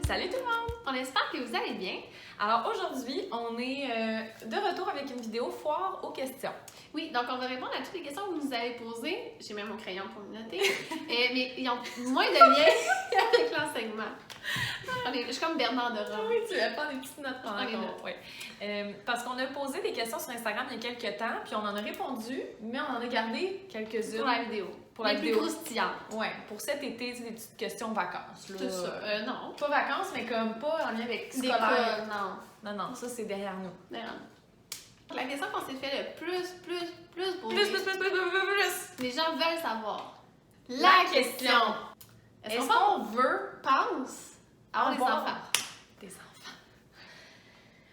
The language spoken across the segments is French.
Salut tout le monde! On espère que vous allez bien. Alors aujourd'hui, on est de retour avec une vidéo foire aux questions. Oui, donc on va répondre à toutes les questions que vous nous avez posées. J'ai même mon crayon pour me noter. Mais ils ont moins de lien avec l'enseignement. Je suis comme Bernard de Rome. Oui, tu vas faire des petites notes pendant les qu'on... notes. Ouais. Parce qu'on a posé des questions sur Instagram il y a quelques temps, puis on en a répondu, mais on en a gardé quelques-unes. Pour la vidéo. Pour la les vidéo. plus croustillantes. Ouais, pour cet été, c'est des petites questions vacances. Tout ça. Non. Pas vacances, mais comme pas en lien avec Des scolaire. non. Non, ça c'est derrière nous. Derrière nous. La question qu'on s'est fait le plus poser. Plus. Les gens veulent savoir. La question. Est-ce qu'on pense avoir des avoir enfants? Des enfants.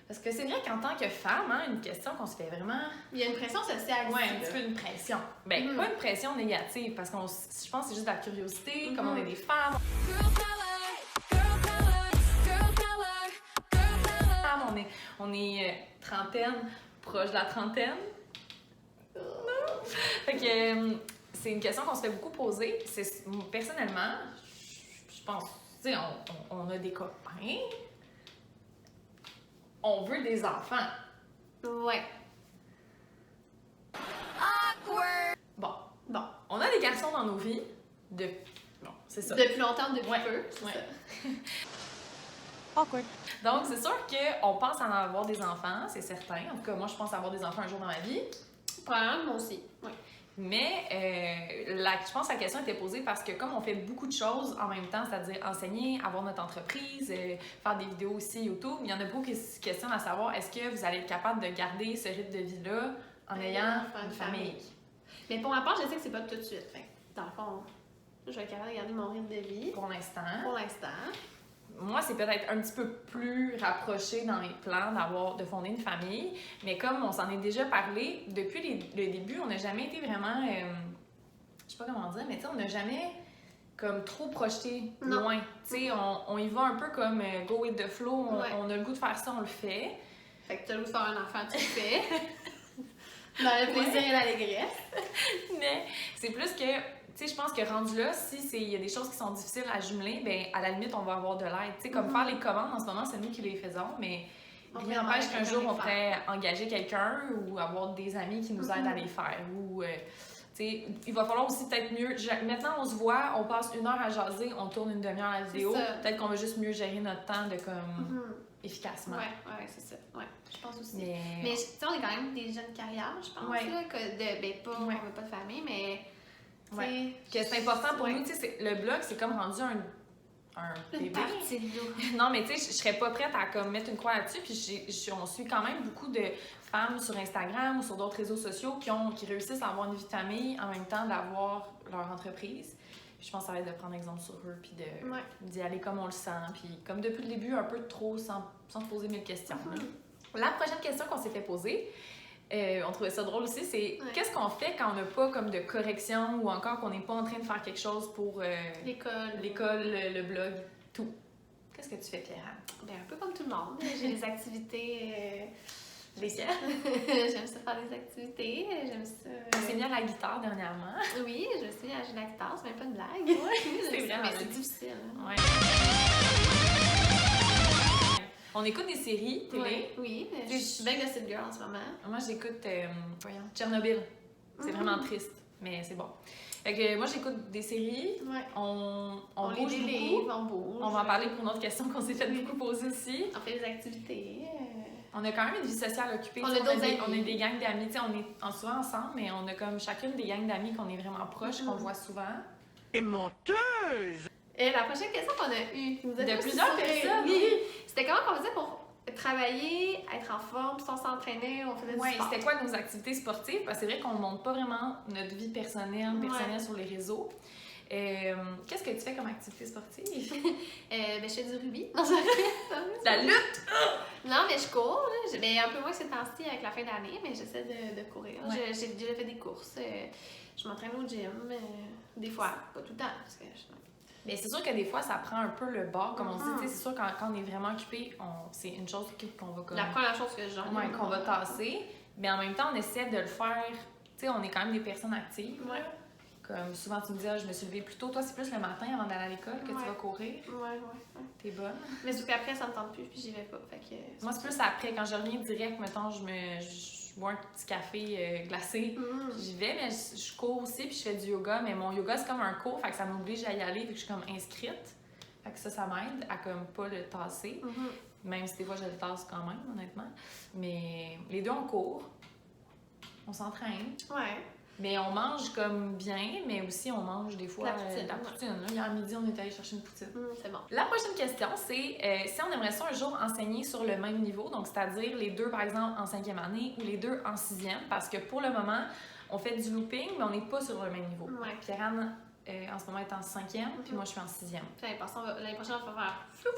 Parce que c'est vrai qu'en tant que femme, hein, une question qu'on se fait vraiment... Il y a une pression sociale. Ouais, ici, un petit là. peu une pression. Ben, pas une pression négative, parce que je pense que c'est juste de la curiosité, comme on est des femmes. On est trentaine, proche de la trentaine. Fait que c'est une question qu'on se fait beaucoup poser. Personnellement, je pense, tu sais, on a des copains. On veut des enfants. Ouais. Bon, on a des garçons dans nos vies. Bon, c'est ça. Depuis longtemps, depuis Ouais. peu. c'est Ouais. ça. Awkward. Donc, c'est sûr qu'on pense en avoir des enfants, c'est certain. En tout cas, moi, je pense avoir des enfants un jour dans ma vie. Probablement, moi aussi. Ouais. Mais je pense que la question était posée parce que comme on fait beaucoup de choses en même temps, c'est-à-dire enseigner, avoir notre entreprise, faire des vidéos aussi YouTube, il y en a beaucoup qui se questionnent à savoir est-ce que vous allez être capable de garder ce rythme de vie-là en ayant une famille? Mais pour ma part, je sais que c'est pas tout de suite. Fait, dans le fond, je vais être capable de garder mon rythme de vie. Pour l'instant. Pour l'instant. Moi, c'est peut-être un petit peu plus rapproché dans les plans de fonder une famille, mais comme on s'en est déjà parlé, depuis le début, on n'a jamais été vraiment, je sais pas comment dire, mais tu sais, on n'a jamais comme trop projeté loin. Tu sais, on y va un peu comme go with the flow, on a le goût de faire ça, on le fait. Fait que tu as le goût de faire un enfant, tu le fais. Dans le plaisir et l'allégresse. Mais c'est plus que... Tu sais, je pense que rendu là, si il y a des choses qui sont difficiles à jumeler, ben à la limite, on va avoir de l'aide. Tu sais, comme faire les commandes, en ce moment, c'est nous qui les faisons, mais rien n'empêche qu'un jour, on pourrait engager quelqu'un ou avoir des amis qui nous aident à les faire. Ou, tu sais, il va falloir aussi peut-être mieux... Maintenant, on se voit, on passe 1 heure à jaser, on tourne une demi-heure à la vidéo. Peut-être qu'on va juste mieux gérer notre temps de efficacement. Ouais, c'est ça. Ouais, je pense aussi. Mais tu sais, on est quand même des jeunes carrières, je pense. Ouais. Là, on veut pas de famille, mais... Ouais. Que c'est important pour nous, tu sais, le blog, c'est comme rendu un bébé. Partie de l'eau. Non, mais tu sais, je serais pas prête à comme, mettre une croix là-dessus, puis on suit quand même beaucoup de femmes sur Instagram ou sur d'autres réseaux sociaux qui réussissent à avoir une vie de famille en même temps d'avoir leur entreprise. Puis je pense que ça va être de prendre exemple sur eux, puis d'y aller comme on le sent, puis comme depuis le début, un peu trop sans se poser 1000 questions. La prochaine question qu'on s'est fait poser, on trouvait ça drôle aussi, c'est qu'est-ce qu'on fait quand on n'a pas comme de correction ou encore qu'on n'est pas en train de faire quelque chose pour l'école, le blog, tout. Qu'est-ce que tu fais, Pierre-Anne? Ben, un peu comme tout le monde. J'ai des activités... Lesquelles? J'aime ça faire des activités, j'aime ça... On s'est mis à la guitare dernièrement. Oui, je suis à la guitare, c'est même pas une blague. Oui, c'est vrai. Mais c'est difficile. Hein. Ouais. On écoute des séries télé. Oui, je suis bien Gossip Girl en ce moment. Moi, j'écoute Tchernobyl. C'est vraiment triste, mais c'est bon. Fait que moi, j'écoute des séries. Ouais. On bouge lit des beaucoup. livres, on bouge. On va en parler pour une autre question qu'on s'est fait beaucoup poser aussi. On fait des activités. On a quand même une vie sociale occupée. On a des gangs d'amis. On est souvent ensemble, mais on a comme chacune des gangs d'amis qu'on est vraiment proches, qu'on voit souvent. Et menteuse! Et la prochaine question qu'on a eue, qui nous a de plusieurs personnes. Oui. C'était comment on faisait pour travailler, être en forme, si on s'entraînait, on faisait du sport. C'était quoi nos activités sportives? Parce que c'est vrai qu'on ne montre pas vraiment notre vie personnelle sur les réseaux. Qu'est-ce que tu fais comme activité sportive? Je fais du rugby. La lutte! Non, mais je cours. Mais un peu moins ces temps-ci avec la fin d'année, mais j'essaie de courir. Ouais. J'ai déjà fait des courses. Je m'entraîne au gym. Des fois, pas tout le temps. Parce que mais c'est sûr que des fois, ça prend un peu le bord, comme on dit. C'est sûr, quand on est vraiment occupé, c'est une chose qu'on va comme... La première chose que qu'on va tasser. Mais en même temps, on essaie de le faire... Tu sais, on est quand même des personnes actives. Ouais. Comme souvent, tu me dis, ah, je me suis levée plus tôt. Toi, c'est plus le matin avant d'aller à l'école que tu vas courir. Ouais. T'es bonne. Mais sauf qu'après, ça me tente plus, puis j'y vais pas. Fait que, Moi, c'est plus après, quand je reviens direct, mettons, je bois un petit café glacé, puis j'y vais, mais je cours aussi, puis je fais du yoga, mais mon yoga, c'est comme un cours, fait que ça m'oblige à y aller, vu que je suis comme inscrite. Fait que ça m'aide à comme pas le tasser, même si des fois je le tasse quand même, honnêtement. Mais les deux, on court, on s'entraîne. Ouais. Mais on mange comme bien, mais aussi on mange des fois de la poutine. Là, hier midi, on est allé chercher une poutine. C'est bon. La prochaine question, c'est si on aimerait ça un jour enseigner sur le même niveau, donc c'est-à-dire les deux, par exemple, en 5e année ou les deux en 6e, parce que pour le moment, on fait du looping, mais on n'est pas sur le même niveau. Ouais. Pierre-Anne, en ce moment, est en 5e, puis moi, je suis en 6e. L'année prochaine, on va faire flou,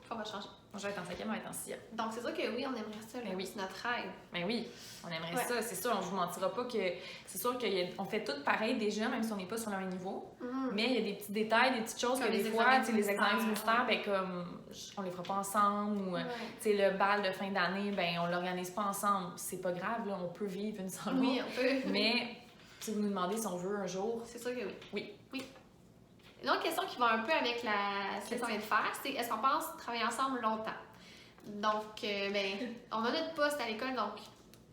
on va changer. Moi, je vais être en 5e, on va être en 6e. Donc, c'est sûr que oui, on aimerait ça. Mais oui. C'est notre rêve. Mais oui, on aimerait ça, c'est sûr, on vous mentira pas que c'est sûr qu'on fait tout pareil déjà, même si on n'est pas sur le même niveau. Mais il y a des petits détails, des petites choses comme que des fois, les examens du ministère, ben comme on les fera pas ensemble ou le bal de fin d'année, ben on l'organise pas ensemble. C'est pas grave, là, on peut vivre une sans l'autre. Oui, on peut. Mais si vous nous demandez si on veut un jour. C'est sûr que oui. Oui. Une autre question qui va un peu avec ce qu'on vient de faire, c'est est-ce qu'on pense travailler ensemble longtemps? Donc, on a notre poste à l'école, donc.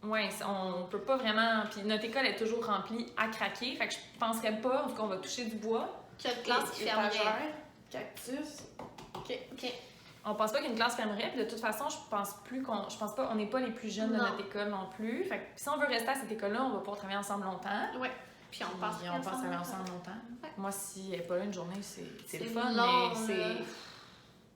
Oui, on peut pas vraiment. Puis notre école est toujours remplie à craquer. Fait que je penserais pas, en tout cas, on va toucher du bois. Qu'il y a une classe qui fermerait. Cactus. OK. On pense pas qu'une classe fermerait, puis de toute façon, je pense pas, on n'est pas les plus jeunes de notre école non plus. Fait que si on veut rester à cette école-là, on va pouvoir travailler ensemble longtemps. Oui. Puis on pense travailler ensemble longtemps. Ouais. Moi, si elle n'est pas là une journée, c'est le fun, long, mais c'est.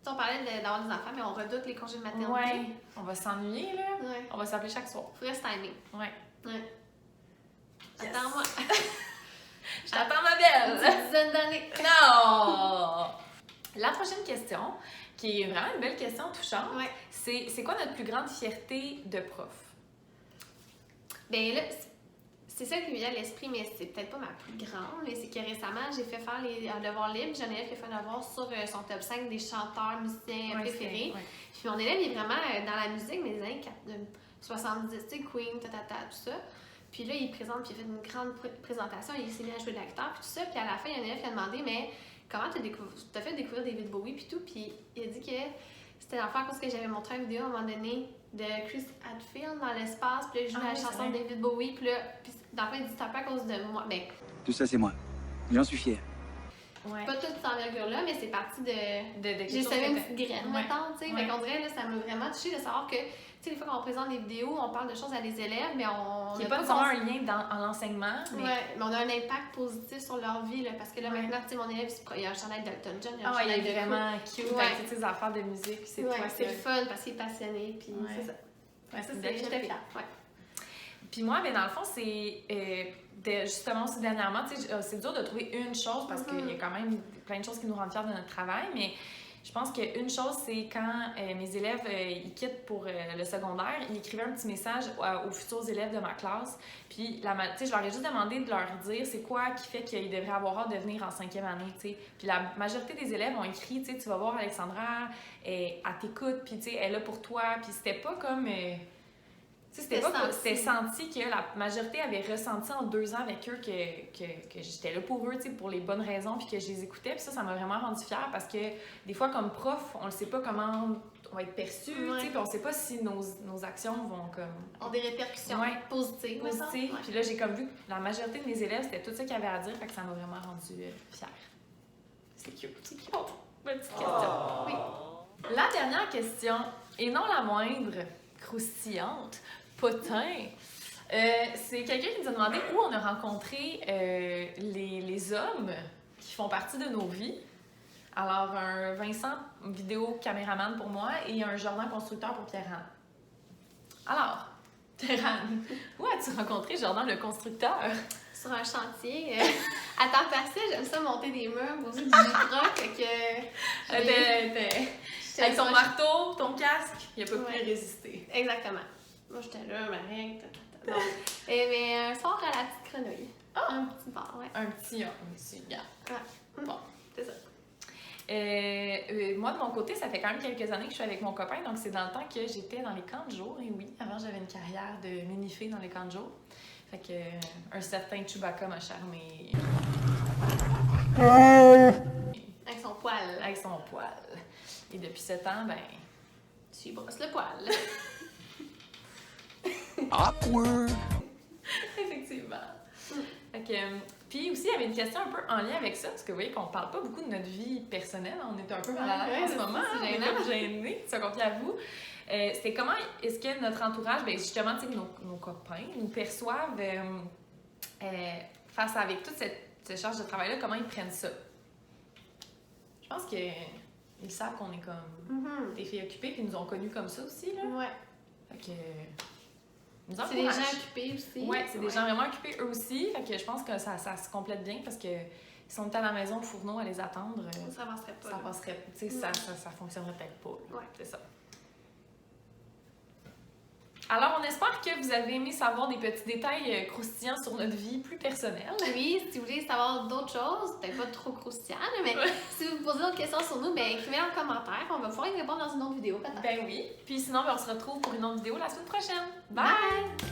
On parlait d'avoir des enfants, mais on redoute les congés de maternité. Ouais, on va s'ennuyer, là. Ouais. On va s'appeler chaque soir. Faudrait se timer. Ouais. Yes. Attends-moi. Je t'attends, ma belle! Une dizaine d'années. Non! La prochaine question, qui est vraiment une belle question touchante, c'est quoi notre plus grande fierté de prof? Ben là, c'est ça qui me vient à l'esprit, mais c'est peut-être pas ma plus grande, mais c'est que récemment, j'ai fait faire un devoir libre. J'en ai fait un devoir sur son top 5 des chanteurs, musiciens préférés. Puis mon élève, il est vraiment dans la musique, mais des années 70, tu sais, Queen, tout ça. Puis là, il présente, puis il a fait une grande présentation, il s'est mis à jouer de la guitare, puis tout ça. Puis à la fin, il y a un élève qui a demandé, mais comment t'as fait découvrir David Bowie, puis tout. Puis il a dit que c'était l'enfant parce que j'avais montré une vidéo à un moment donné de Chris Hadfield dans l'espace, puis là, il joue la chanson de David Bowie, puis là, dans le fond, il dit c'est un peu à cause de moi. Ben, tout ça, c'est moi. J'en suis fier. Pas toute cette envergure-là, mais c'est parti de j'ai semé une petite graine, mettons, tu sais. Fait qu'on dirait, là, ça m'a vraiment touché de savoir que, tu sais, des fois, quand on présente des vidéos, on parle de choses à des élèves, mais on. Il n'y a pas nécessairement un lien en l'enseignement. Mais on a un impact positif sur leur vie, là, parce que là, maintenant, tu sais, mon élève, il y a un chandail d'Elton John, il y a un chandail il est vraiment cute avec toutes ces affaires de musique. C'est c'est le fun parce qu'il est passionné, puis c'est ça. J'étais fière. Puis moi, ben, dans le fond, c'est justement aussi dernièrement, tu sais, c'est dur de trouver une chose parce qu'il y a quand même plein de choses qui nous rendent fiers de notre travail, mais je pense qu'une chose, c'est quand mes élèves ils quittent pour le secondaire, ils écrivaient un petit message aux futurs élèves de ma classe. Puis, tu sais, je leur ai juste demandé de leur dire c'est quoi qui fait qu'ils devraient avoir hâte de venir en 5e année, tu sais. Puis la majorité des élèves ont écrit, tu sais, tu vas voir Alexandra, elle t'écoute, puis tu sais, elle est là pour toi. Puis c'était pas comme... C'était senti que la majorité avait ressenti en 2 ans avec eux que j'étais là pour eux, pour les bonnes raisons, puis que je les écoutais. Puis ça m'a vraiment rendu fière parce que des fois, comme prof, on ne sait pas comment on va être perçu, puis on ne sait pas si nos actions vont comme... ont des répercussions positives. Puis là, j'ai comme vu que la majorité de mes élèves, c'était tout ça qu'ils avaient à dire, fait que ça m'a vraiment rendu fière. C'est cute. C'est cute. Bonne petite question. Oui. La dernière question, et non la moindre, croustillante, potin. C'est quelqu'un qui nous a demandé où on a rencontré les hommes qui font partie de nos vies. Alors, un Vincent, vidéo caméraman pour moi, et un Jordan constructeur pour Pierre-Anne. Alors, Pierre-Anne, où as-tu rencontré Jordan le constructeur? Sur un chantier. À temps partiel, j'aime ça monter des murs, poser du rock, fait que... Avec ton marteau, ton casque, il n'a pas pu résister. Exactement. Moi, j'étais là, mais rien. Mais un soir à la petite grenouille. Un petit bar, Un petit gars. Bon, c'est ça. Moi, de mon côté, ça fait quand même quelques années que je suis avec mon copain, donc c'est dans le temps que j'étais dans les camps de jour. Et oui, avant, j'avais une carrière de mini-fée dans les camps de jour. Fait que un certain Chewbacca m'a charmé. Avec son poil. avec son poil. Et depuis 7 ans, ben, Tu lui brosses le poil. Awkward. effectivement. Fait que, puis aussi, il y avait une question un peu en lien avec ça, parce que vous voyez qu'on parle pas beaucoup de notre vie personnelle, on est un peu mal à l'aise en ce moment, c'est on est gênant. comme gênés, ça confie à vous. C'était comment est-ce que notre entourage, ben justement, tu sais, nos copains nous perçoivent face avec toute cette charge de travail-là, comment ils prennent ça? Je pense qu'ils savent qu'on est comme des filles occupées, puis ils nous ont connus comme ça aussi, là. Ouais. Fait que... nous C'est des encouragent. gens occupés aussi. Ouais, c'est des gens vraiment occupés eux aussi. Fait que je pense que ça se complète bien parce que si on était à la maison au fourneau à les attendre, Ça avancerait pas. ça là. passerait, tu sais, ça fonctionnerait peut-être pas. Là. Ouais. C'est ça. Alors, on espère que vous avez aimé savoir des petits détails croustillants sur notre vie plus personnelle. Oui, si vous voulez savoir d'autres choses, peut-être pas trop croustillant, là, mais Ouais. si vous posez d'autres questions sur nous, ben écrivez en commentaire. On va pouvoir y répondre dans une autre vidéo peut-être. Ben oui. Puis sinon, ben, on se retrouve pour une autre vidéo la semaine prochaine. Bye! Bye!